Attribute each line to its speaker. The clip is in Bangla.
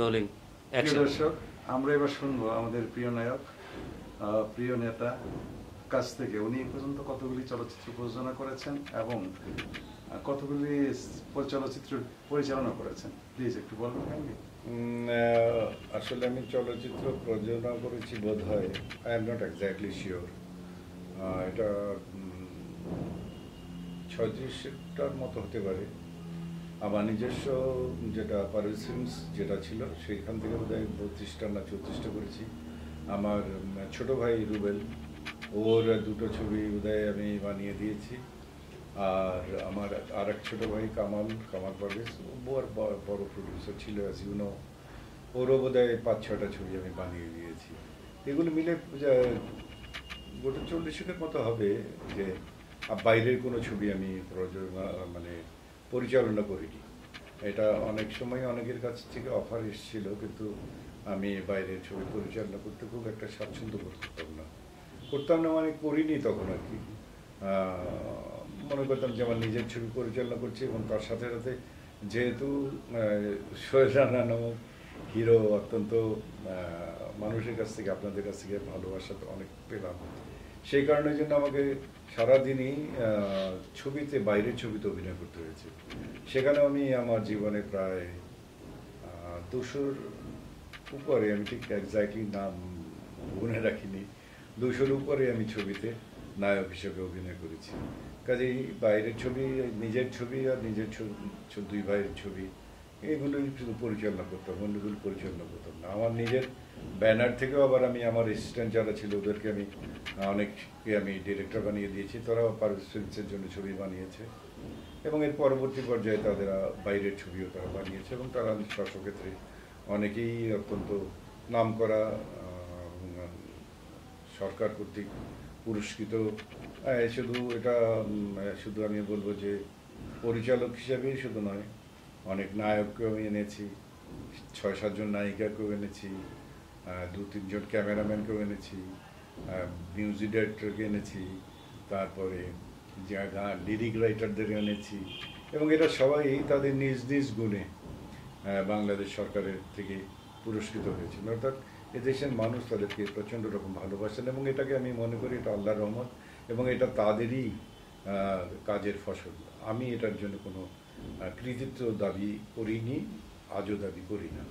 Speaker 1: রোলিং
Speaker 2: প্রিয়
Speaker 1: অ্যাকশন।
Speaker 2: দর্শক, আমরা এবার শুনবো আমাদের প্রিয় নায়ক, প্রিয় নেতা কাছ থেকে উনি এ পর্যন্ত কতগুলি চলচ্চিত্র প্রযোজনা করেছেন এবং কতগুলি চলচ্চিত্র পরিচালনা করেছেন, প্লিজ একটু বলবেন কাইন্ডলি।
Speaker 3: আসলে আমি চলচ্চিত্র প্রযোজনা করেছি বোধ হয়, I am not exactly sure. এটা 36টার মতো হতে পারে। আমার নিজস্ব যেটা পারভেজ ফিল্মস যেটা ছিল সেইখান থেকে বোধ হয় 32টা না 34টা করেছি। আমার ছোট ভাই রুবেল, ওর দুটো ছবি বোধহয় আমি বানিয়ে দিয়েছি। আর আমার আর এক ছোটো ভাই কামাল পারভেজ, ও বড় প্রডিউসার ছিল অ্যাজ ইউ নো, ওরও বোধ হয় 5-6টা ছবি আমি বানিয়ে দিয়েছি। এগুলো মিলে গোটা 40-এর মতো হবে। যে বাইরের কোনো ছবি আমি মানে পরিচালনা করিনি। এটা অনেক সময় অনেকের কাছ থেকে অফার এসেছিল, কিন্তু আমি বাইরের ছবি পরিচালনা করতে খুব একটা স্বাচ্ছন্দ্য বোধ করতাম না, মানে করিনি তখন আর কি। মনে করতাম যে আমার নিজের ছবি পরিচালনা করছি, এবং তার সাথে সাথে যেহেতু সোহেল রানা নামক হিরো অত্যন্ত মানুষের কাছ থেকে, আপনাদের কাছ থেকে ভালোবাসা তো অনেক পেলাম, সেই কারণের জন্য আমাকে সারাদিনই ছবিতে, বাইরের ছবিতে অভিনয় করতে হয়েছে। সেখানে আমি আমার জীবনে প্রায় 200-র উপরে, আমি ঠিক এক্স্যাক্টলি নাম গুনে রাখিনি, 200-র উপরে আমি ছবিতে নায়ক হিসেবে অভিনয় করেছি। কাজেই বাইরের ছবি, নিজের ছবি আর নিজের দুই ভাইয়ের ছবি, এগুলোই শুধু পরিচালনা করতাম, অন্যগুলো পরিচালনা করতাম না। আমার নিজের ব্যানার থেকেও আবার আমি আমার অ্যাসিস্ট্যান্ট যারা ছিল ওদেরকে আমি অনেককে আমি ডিরেক্টর বানিয়ে দিয়েছি, তারাও পারভেজ ফিল্মসের জন্য ছবি বানিয়েছে, এবং এর পরবর্তী পর্যায়ে তাদের বাইরের ছবিও তারা বানিয়েছে, এবং তারা স্বক্ষেত্রে অনেকেই অত্যন্ত নামকরা সরকার কর্তৃক পুরস্কৃত। শুধু আমি বলবো যে পরিচালক হিসাবেই শুধু নয়, অনেক নায়ককেও আমি এনেছি, 6-7 জন নায়িকাকেও এনেছি, 2-3 জন ক্যামেরাম্যানকেও এনেছি, মিউজিক ডাইরেক্টরকে এনেছি, তারপরে লিরিক রাইটারদের এনেছি, এবং এরা সবাই তাদের নিজ নিজ গুণে বাংলাদেশ সরকারের থেকে পুরস্কৃত হয়েছিল। অর্থাৎ এদেশের মানুষ তাদেরকে প্রচণ্ড রকম ভালোবাসেন, এবং এটাকে আমি মনে করি এটা আল্লাহর রহমত, এবং এটা তাদেরই কাজের ফসল। আমি এটার জন্য কোনো কৃতিত্ব দাবি করিনি, আজও দাবি করি না।